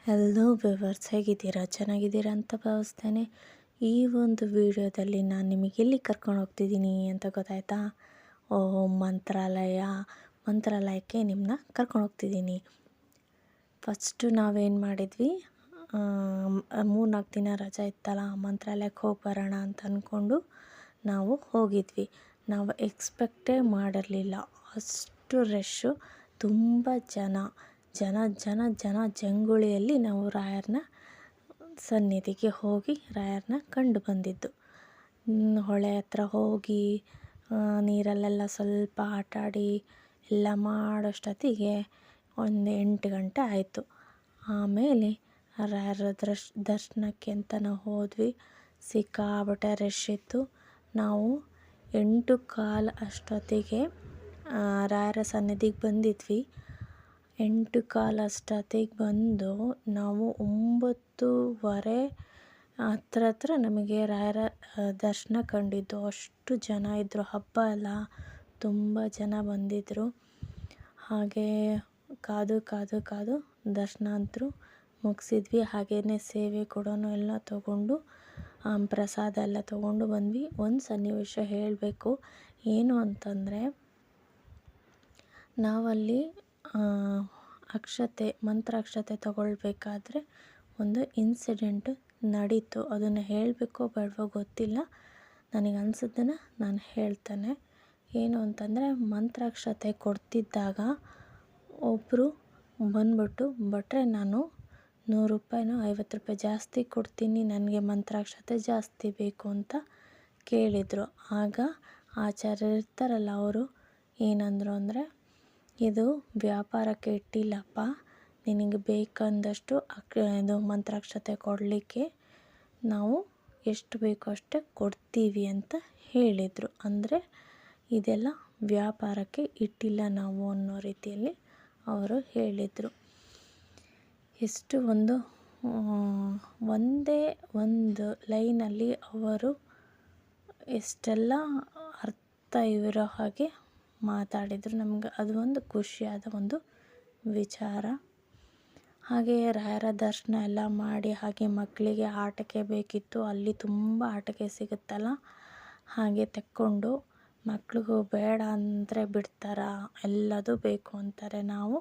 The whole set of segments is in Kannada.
ಹಲೋ ವ್ಯೂವರ್ಸ್, ಹೇಗಿದ್ದೀರಾ? ಚೆನ್ನಾಗಿದ್ದೀರಾ ಅಂತ ಭಾವಿಸ್ತೇನೆ. ಈ ಒಂದು ವಿಡಿಯೋದಲ್ಲಿ ನಾನು ನಿಮಗೆ ಎಲ್ಲಿ ಕರ್ಕೊಂಡು ಹೋಗ್ತಿದ್ದೀನಿ ಅಂತ ಗೊತ್ತಾಯ್ತಾ? ಮಂತ್ರಾಲಯಕ್ಕೆ ನಿಮ್ಮನ್ನ ಕರ್ಕೊಂಡು ಹೋಗ್ತಿದ್ದೀನಿ. ಫಸ್ಟು ನಾವೇನು ಮಾಡಿದ್ವಿ, 3-4 ದಿನ ರಜೆ ಇತ್ತಲ್ಲ, ಮಂತ್ರಾಲಯಕ್ಕೆ ಹೋಗಿ ಬರೋಣ ಅಂತ ಅಂದ್ಕೊಂಡು ನಾವು ಹೋಗಿದ್ವಿ. ನಾವು ಎಕ್ಸ್ಪೆಕ್ಟೇ ಮಾಡಿರಲಿಲ್ಲ, ಅಷ್ಟು ರಶ್ಶು, ತುಂಬ ಜಂಗುಳಿಯಲ್ಲಿ ನಾವು ರಾಯರನ್ನ ಸನ್ನಿಧಿಗೆ ಹೋಗಿ ರಾಯರನ್ನ ಕಂಡು ಬಂದಿದ್ದು. ಹೊಳೆ ಹತ್ರ ಹೋಗಿ ನೀರಲ್ಲೆಲ್ಲ ಸ್ವಲ್ಪ ಆಟಾಡಿ ಎಲ್ಲ ಮಾಡೋಷ್ಟೊತ್ತಿಗೆ ಒಂದು 8 ಗಂಟೆ ಆಯಿತು. ಆಮೇಲೆ ರಾಯರ ದರ್ಶನಕ್ಕೆ ಅಂತ ನಾವು ಹೋದ್ವಿ. ಸಿಕ್ಕಾಪಟ್ಟೆ ರಶ್ ಇತ್ತು. ನಾವು 8:15 ಅಷ್ಟೊತ್ತಿಗೆ ರಾಯರ ಸನ್ನಿಧಿಗೆ ಬಂದಿದ್ವಿ. 8:15 ಅಷ್ಟೊತ್ತಿಗೆ ಬಂದು ನಾವು 9:30 ಹತ್ರ ನಮಗೆ ರಾಯರ ದರ್ಶನ ಕಂಡಿದ್ದು. ಅಷ್ಟು ಜನ ಇದ್ದರು, ಹಬ್ಬ ಅಲ್ಲ, ತುಂಬ ಜನ ಬಂದಿದ್ದರು. ಹಾಗೇ ಕಾದು ದರ್ಶನ ಅಂತೂ ಮುಗಿಸಿದ್ವಿ. ಹಾಗೆಯೇ ಸೇವೆ ಕೂಡ ಎಲ್ಲ ತೊಗೊಂಡು ಪ್ರಸಾದ ಎಲ್ಲ ತೊಗೊಂಡು ಬಂದ್ವಿ. ಒಂದು ಸನ್ನಿವೇಶ ಹೇಳಬೇಕು. ಏನು ಅಂತಂದರೆ, ನಾವಲ್ಲಿ ಮಂತ್ರಾಕ್ಷತೆ ತಗೊಳ್ಬೇಕಾದ್ರೆ ಒಂದು ಇನ್ಸಿಡೆಂಟ್ ನಡೀತು. ಅದನ್ನು ಹೇಳಬೇಕೋ ಬೇಡವೋ ಗೊತ್ತಿಲ್ಲ, ನನಗೆ ಅನಿಸಿದ್ದನ್ನು ನಾನು ಹೇಳ್ತೇನೆ. ಏನು ಅಂತಂದರೆ, ಮಂತ್ರಾಕ್ಷತೆ ಕೊಡ್ತಿದ್ದಾಗ ಒಬ್ಬರು ಬಂದ್ಬಿಟ್ಟು, ಭಟ್ರೆ ನಾನು 100 ರೂಪಾಯಿನೋ 50 ರೂಪಾಯಿ ಜಾಸ್ತಿ ಕೊಡ್ತೀನಿ, ನನಗೆ ಮಂತ್ರಾಕ್ಷತೆ ಜಾಸ್ತಿ ಬೇಕು ಅಂತ ಕೇಳಿದರು. ಆಗ ಆಚಾರ್ಯರು ಇರ್ತಾರಲ್ಲ, ಅವರು ಏನಂದರು ಅಂದರೆ, ಇದು ವ್ಯಾಪಾರಕ್ಕೆ ಇಟ್ಟಿಲ್ಲಪ್ಪ, ನಿನಗೆ ಬೇಕಂದಷ್ಟು ಇದು ಮಂತ್ರಾಕ್ಷತೆ ಕೊಡಲಿಕ್ಕೆ ನಾವು ಎಷ್ಟು ಬೇಕೋ ಅಷ್ಟೇ ಕೊಡ್ತೀವಿ ಅಂತ ಹೇಳಿದರು. ಅಂದರೆ ಇದೆಲ್ಲ ವ್ಯಾಪಾರಕ್ಕೆ ಇಟ್ಟಿಲ್ಲ ನಾವು ಅನ್ನೋ ರೀತಿಯಲ್ಲಿ ಅವರು ಹೇಳಿದರು. ಎಷ್ಟು ಒಂದೇ ಒಂದು ಲೈನಲ್ಲಿ ಅವರು ಎಷ್ಟೆಲ್ಲ ಅರ್ಥ ಇರೋ ಹಾಗೆ ಮಾತಾಡಿದರು. ನಮ್ಗೆ ಅದು ಒಂದು ಖುಷಿಯಾದ ಒಂದು ವಿಚಾರ. ಹಾಗೆಯೇ ರಾಯರ ದರ್ಶನ ಎಲ್ಲ ಮಾಡಿ, ಹಾಗೆ ಮಕ್ಕಳಿಗೆ ಆಟಕ್ಕೆ ಬೇಕಿತ್ತು, ಅಲ್ಲಿ ತುಂಬ ಆಟಕ್ಕೆ ಸಿಗುತ್ತಲ್ಲ, ಹಾಗೆ ತೆಕ್ಕೊಂಡು, ಮಕ್ಳಿಗೂ ಬೇಡ ಅಂದರೆ ಬಿಡ್ತಾರ, ಎಲ್ಲದೂ ಬೇಕು ಅಂತಾರೆ. ನಾವು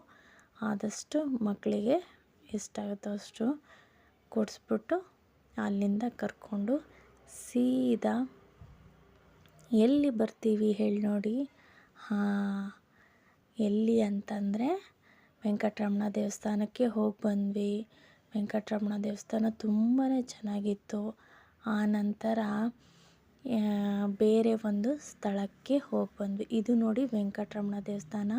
ಆದಷ್ಟು ಮಕ್ಕಳಿಗೆ ಎಷ್ಟಾಗುತ್ತೋ ಅಷ್ಟು ಕೊಡಿಸ್ಬಿಟ್ಟು ಅಲ್ಲಿಂದ ಕರ್ಕೊಂಡು ಸೀದಾ ಎಲ್ಲಿ ಬರ್ತೀವಿ ಹೇಳಿ ನೋಡಿ? ಎಲ್ಲಿ ಅಂತಂದರೆ, ವೆಂಕಟರಮಣ ದೇವಸ್ಥಾನಕ್ಕೆ ಹೋಗಿ ಬಂದ್ವಿ. ವೆಂಕಟರಮಣ ದೇವಸ್ಥಾನ ತುಂಬಾ ಚೆನ್ನಾಗಿತ್ತು. ಆನಂತರ ಬೇರೆ ಒಂದು ಸ್ಥಳಕ್ಕೆ ಹೋಗಿ ಬಂದ್ವಿ. ಇದು ನೋಡಿ ವೆಂಕಟರಮಣ ದೇವಸ್ಥಾನ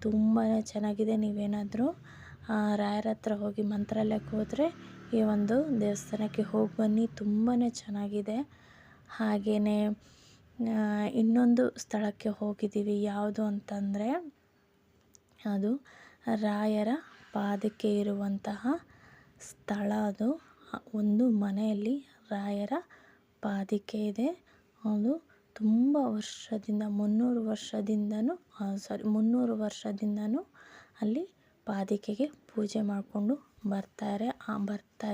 ತುಂಬಾ ಚೆನ್ನಾಗಿದೆ. ನೀವೇನಾದರೂ ರಾಯರ ಹತ್ರ ಹೋಗಿ ಮಂತ್ರಾಲಯಕ್ಕೆ ಹೋದರೆ ಈ ಒಂದು ದೇವಸ್ಥಾನಕ್ಕೆ ಹೋಗಿ ಬನ್ನಿ, ತುಂಬಾ ಚೆನ್ನಾಗಿದೆ. ಹಾಗೆಯೇ ಇನ್ನೊಂದು ಸ್ಥಳಕ್ಕೆ ಹೋಗಿದ್ದೀವಿ. ಯಾವುದು ಅಂತಂದರೆ, ಅದು ರಾಯರ ಪಾದಕೆ ಇರುವಂತಹ ಸ್ಥಳ. ಅದು ಒಂದು ಮನೆಯಲ್ಲಿ ರಾಯರ ಪಾದಕೆ ಇದೆ. ಅದು ತುಂಬ ವರ್ಷದಿಂದ 300 ವರ್ಷದಿಂದನೂ ಅಲ್ಲಿ ಪಾದಕೆಗೆ ಪೂಜೆ ಮಾಡಿಕೊಂಡು ಬರ್ತಾ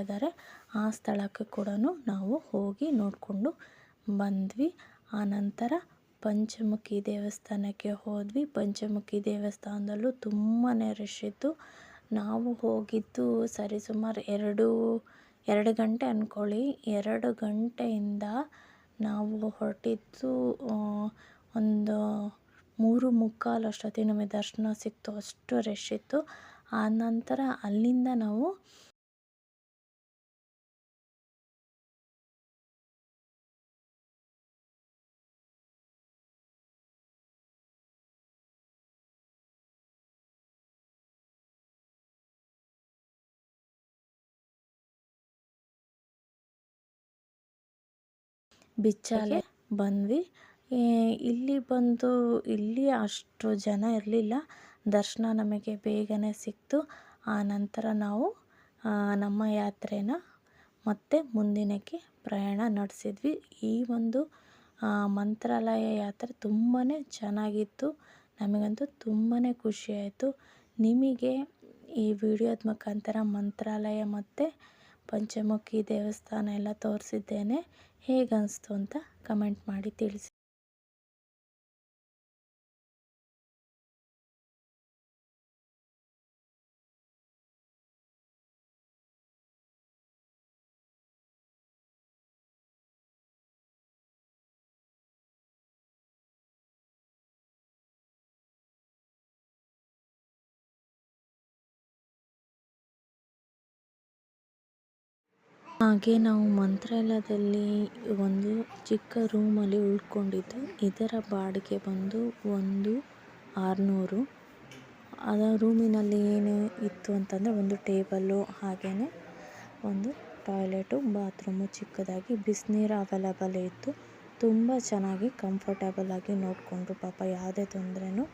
ಇದ್ದಾರೆ. ಆ ಸ್ಥಳಕ್ಕೆ ಕೂಡ ನಾವು ಹೋಗಿ ನೋಡಿಕೊಂಡು ಬಂದ್ವಿ. ಆನಂತರ ಪಂಚಮುಖಿ ದೇವಸ್ಥಾನಕ್ಕೆ ಹೋದ್ವಿ. ಪಂಚಮುಖಿ ದೇವಸ್ಥಾನದಲ್ಲೂ ತುಂಬಾ ರಶ್ ಇತ್ತು. ನಾವು ಹೋಗಿದ್ದು ಸರಿಸುಮಾರು 2 ಗಂಟೆ ಅಂದ್ಕೊಳ್ಳಿ. 2 ಗಂಟೆಯಿಂದ ನಾವು ಹೊರಟಿದ್ದು ಒಂದು 3:45 ಅಷ್ಟೊತ್ತಿಗೆ ನಮಗೆ ದರ್ಶನ ಸಿಕ್ತು. ಅಷ್ಟು ರಶ್ ಇತ್ತು. ಆನಂತರ ಅಲ್ಲಿಂದ ನಾವು ಬಿಚ್ಚಾಲೆ ಬಂದ್ವಿ. ಇಲ್ಲಿ ಅಷ್ಟು ಜನ ಇರಲಿಲ್ಲ. ದರ್ಶನ ನಮಗೆ ಬೇಗನೆ ಸಿಕ್ತು. ಆನಂತರ ನಾವು ನಮ್ಮ ಯಾತ್ರೆನ ಮತ್ತೆ ಮುಂದಿನಕ್ಕೆ ಪ್ರಯಾಣ ನಡೆಸಿದ್ವಿ. ಈ ಒಂದು ಮಂತ್ರಾಲಯ ಯಾತ್ರೆ ತುಂಬಾ ಚೆನ್ನಾಗಿತ್ತು. ನಮಗಂತೂ ತುಂಬಾ ಖುಷಿಯಾಯಿತು. ನಿಮಗೆ ಈ ವಿಡಿಯೋದ ಮುಖಾಂತರ ಮಂತ್ರಾಲಯ ಮತ್ತು ಪಂಚಮುಖಿ ದೇವಸ್ಥಾನ ಎಲ್ಲ ತೋರಿಸಿದ್ದೇನೆ. ಹೇಗನ್ನಿಸ್ತು ಅಂತ ಕಮೆಂಟ್ ಮಾಡಿ ತಿಳಿಸಿ. ಹಾಗೆ ನಾವು ಮಂತ್ರಾಲಯದಲ್ಲಿ ಒಂದು ಚಿಕ್ಕ ರೂಮಲ್ಲಿ ಉಳ್ಕೊಂಡಿದ್ದು. ಇದರ ಬಾಡಿಗೆ ಬಂದು 600. ಅದರ ರೂಮಿನಲ್ಲಿ ಏನು ಇತ್ತು ಅಂತಂದರೆ ಒಂದು ಟೇಬಲ್ಲು, ಹಾಗೆಯೇ ಒಂದು ಟಾಯ್ಲೆಟು, ಬಾತ್ರೂಮು ಚಿಕ್ಕದಾಗಿ, ಬಿಸಿನೀರು ಅವೈಲಬಲ್ ಇತ್ತು. ತುಂಬ ಚೆನ್ನಾಗಿ ಕಂಫರ್ಟಬಲ್ ಆಗಿ ನೋಡಿಕೊಂಡ್ರು. ಪಾಪ ಯಾವುದೇ ತೊಂದರೆನೂ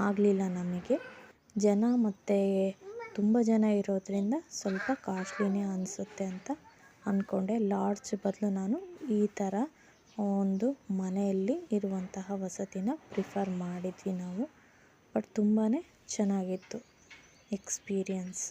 ಆಗಲಿಲ್ಲ ನಮಗೆ. ಜನ ಮತ್ತು ತುಂಬ ಜನ ಇರೋದರಿಂದ ಸ್ವಲ್ಪ ಕಾಸ್ಟ್ಲಿನೇ ಅನಿಸುತ್ತೆ ಅಂತ ಅಂದ್ಕೊಂಡೆ. ಲಾಡ್ಜ್ ಬದಲು ನಾನು ಈ ಥರ ಒಂದು ಮನೆಯಲ್ಲಿ ಇರುವಂತಹ ವಸತಿನ ಪ್ರಿಫರ್ ಮಾಡಿದ್ವಿ ನಾವು. ಬಟ್ ತುಂಬಾ ಚೆನ್ನಾಗಿತ್ತು ಎಕ್ಸ್ಪೀರಿಯನ್ಸ್.